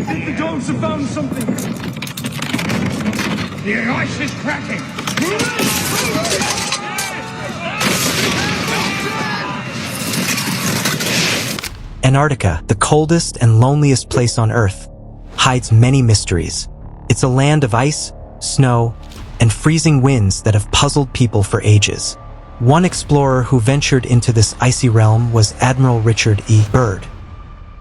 think the dogs have found something. The ice is cracking. Antarctica, the coldest and loneliest place on Earth, hides many mysteries. It's a land of ice, snow, and freezing winds that have puzzled people for ages. One explorer who ventured into this icy realm was Admiral Richard E. Byrd.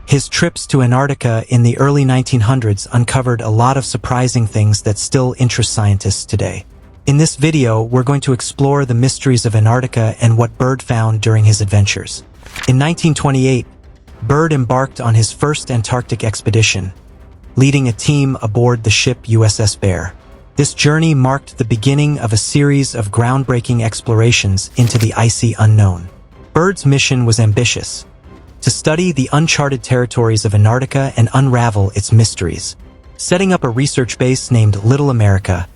His trips to Antarctica in the early 1900s uncovered a lot of surprising things that still interest scientists today. In this video, we're going to explore the mysteries of Antarctica and what Byrd found during his adventures. In 1928, Byrd embarked on his first Antarctic expedition, leading a team aboard the ship USS Bear. This journey marked the beginning of a series of groundbreaking explorations into the icy unknown. Byrd's mission was ambitious: to study the uncharted territories of Antarctica and unravel its mysteries. Setting up a research base named Little America,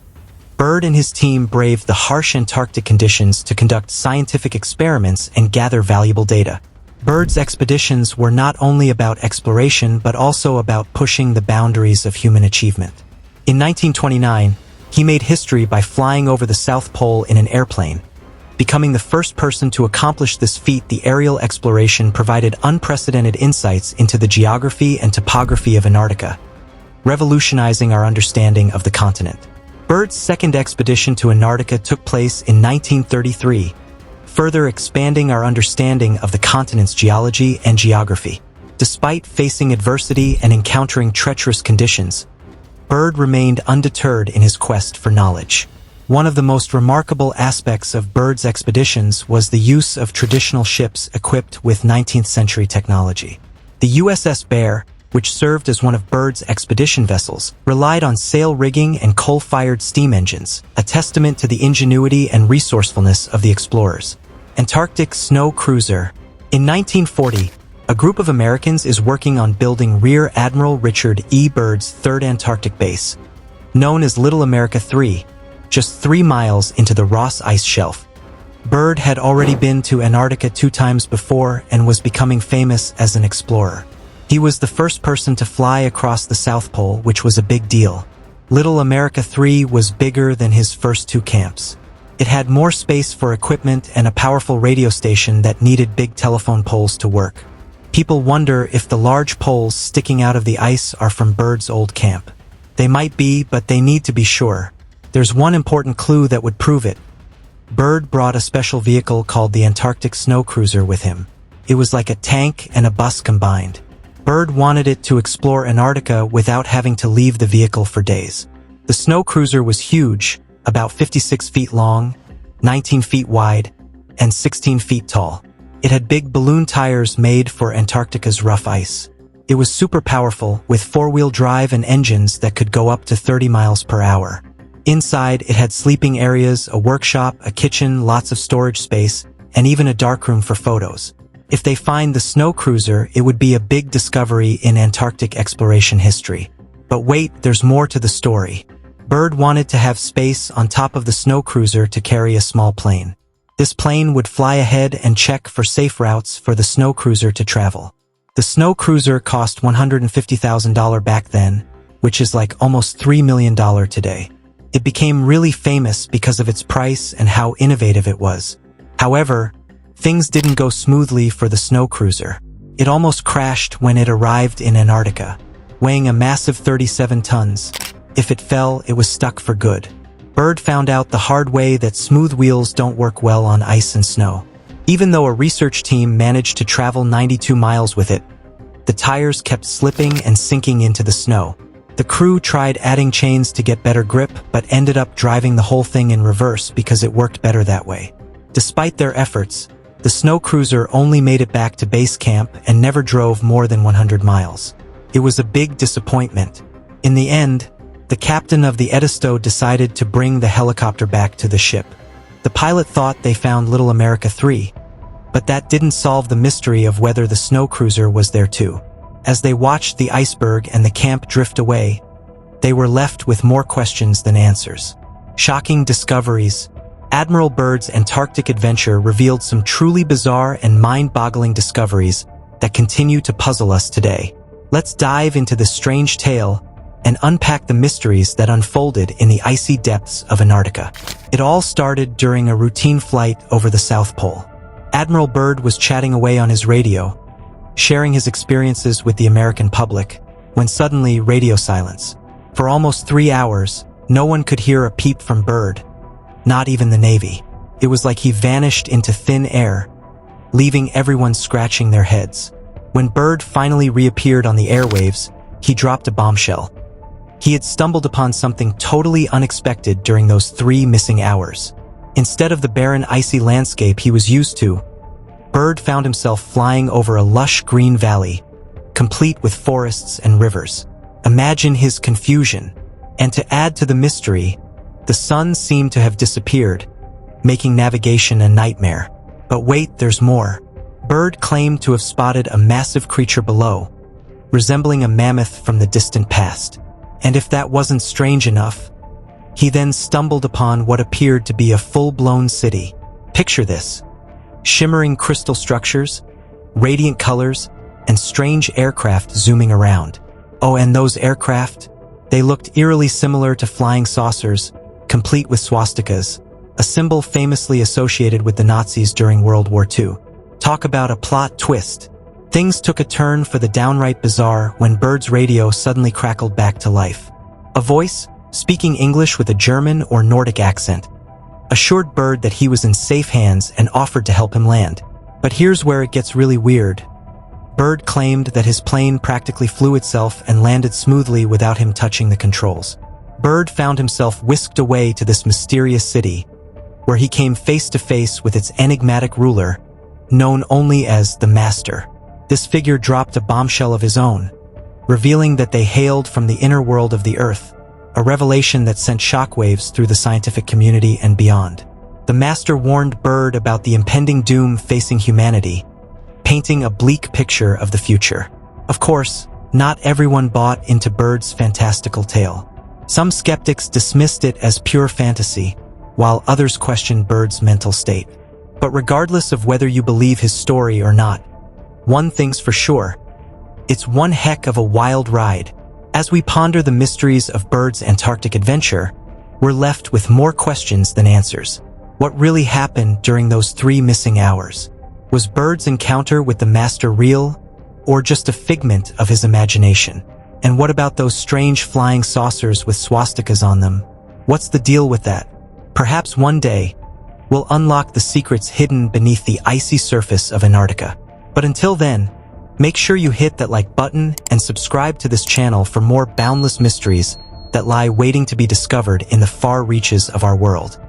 Byrd and his team braved the harsh Antarctic conditions to conduct scientific experiments and gather valuable data. Byrd's expeditions were not only about exploration but also about pushing the boundaries of human achievement. In 1929, he made history by flying over the South Pole in an airplane. Becoming the first person to accomplish this feat, the aerial exploration provided unprecedented insights into the geography and topography of Antarctica, revolutionizing our understanding of the continent. Byrd's second expedition to Antarctica took place in 1933, further expanding our understanding of the continent's geology and geography. Despite facing adversity and encountering treacherous conditions, Byrd remained undeterred in his quest for knowledge. One of the most remarkable aspects of Byrd's expeditions was the use of traditional ships equipped with 19th-century technology. The USS Bear, which served as one of Byrd's expedition vessels, relied on sail rigging and coal-fired steam engines, a testament to the ingenuity and resourcefulness of the explorers. Antarctic Snow Cruiser. In 1940, a group of Americans is working on building Rear Admiral Richard E. Byrd's third Antarctic base, known as Little America 3, just 3 miles into the Ross Ice Shelf. Byrd had already been to Antarctica 2 times before and was becoming famous as an explorer. He was the first person to fly across the South Pole, which was a big deal. Little America 3 was bigger than his first 2 camps. It had more space for equipment and a powerful radio station that needed big telephone poles to work. People wonder if the large poles sticking out of the ice are from Byrd's old camp. They might be, but they need to be sure. There's one important clue that would prove it. Byrd brought a special vehicle called the Antarctic Snow Cruiser with him. It was like a tank and a bus combined. Byrd wanted it to explore Antarctica without having to leave the vehicle for days. The snow cruiser was huge, about 56 feet long, 19 feet wide, and 16 feet tall. It had big balloon tires made for Antarctica's rough ice. It was super powerful, with 4-wheel drive and engines that could go up to 30 miles per hour. Inside, it had sleeping areas, a workshop, a kitchen, lots of storage space, and even a darkroom for photos. If they find the snow cruiser, it would be a big discovery in Antarctic exploration history. But wait, there's more to the story. Byrd wanted to have space on top of the snow cruiser to carry a small plane. This plane would fly ahead and check for safe routes for the snow cruiser to travel. The snow cruiser cost $150,000 back then, which is like almost $3 million today. It became really famous because of its price and how innovative it was. However, things didn't go smoothly for the snow cruiser. It almost crashed when it arrived in Antarctica, weighing a massive 37 tons. If it fell, it was stuck for good. Byrd found out the hard way that smooth wheels don't work well on ice and snow. Even though a research team managed to travel 92 miles with it, the tires kept slipping and sinking into the snow. The crew tried adding chains to get better grip, but ended up driving the whole thing in reverse because it worked better that way. Despite their efforts, the snow cruiser only made it back to base camp and never drove more than 100 miles. It was a big disappointment. In the end, the captain of the Edisto decided to bring the helicopter back to the ship. The pilot thought they found Little America 3, but that didn't solve the mystery of whether the snow cruiser was there too. As they watched the iceberg and the camp drift away, they were left with more questions than answers. Shocking discoveries. Admiral Byrd's Antarctic adventure revealed some truly bizarre and mind-boggling discoveries that continue to puzzle us today. Let's dive into this strange tale and unpack the mysteries that unfolded in the icy depths of Antarctica. It all started during a routine flight over the South Pole. Admiral Byrd was chatting away on his radio, sharing his experiences with the American public, when suddenly radio silence. For almost 3 hours, no one could hear a peep from Byrd, not even the Navy. It was like he vanished into thin air, leaving everyone scratching their heads. When Byrd finally reappeared on the airwaves, he dropped a bombshell. He had stumbled upon something totally unexpected during those 3 missing hours. Instead of the barren, icy landscape he was used to, Byrd found himself flying over a lush green valley, complete with forests and rivers. Imagine his confusion. And to add to the mystery, the sun seemed to have disappeared, making navigation a nightmare. But wait, there's more. Byrd claimed to have spotted a massive creature below, resembling a mammoth from the distant past. And if that wasn't strange enough, he then stumbled upon what appeared to be a full-blown city. Picture this: shimmering crystal structures, radiant colors, and strange aircraft zooming around. Oh, and those aircraft? They looked eerily similar to flying saucers, complete with swastikas, a symbol famously associated with the Nazis during World War II. Talk about a plot twist. Things took a turn for the downright bizarre when Byrd's radio suddenly crackled back to life. A voice, speaking English with a German or Nordic accent, assured Byrd that he was in safe hands and offered to help him land. But here's where it gets really weird. Byrd claimed that his plane practically flew itself and landed smoothly without him touching the controls. Byrd found himself whisked away to this mysterious city, where he came face to face with its enigmatic ruler, known only as the Master. This figure dropped a bombshell of his own, revealing that they hailed from the inner world of the Earth, a revelation that sent shockwaves through the scientific community and beyond. The Master warned Byrd about the impending doom facing humanity, painting a bleak picture of the future. Of course, not everyone bought into Byrd's fantastical tale. Some skeptics dismissed it as pure fantasy, while others questioned Byrd's mental state. But regardless of whether you believe his story or not, one thing's for sure: it's one heck of a wild ride. As we ponder the mysteries of Byrd's Antarctic adventure, we're left with more questions than answers. What really happened during those 3 missing hours? Was Byrd's encounter with the Master real, or just a figment of his imagination? And what about those strange flying saucers with swastikas on them? What's the deal with that? Perhaps one day, we'll unlock the secrets hidden beneath the icy surface of Antarctica. But until then, make sure you hit that like button and subscribe to this channel for more boundless mysteries that lie waiting to be discovered in the far reaches of our world.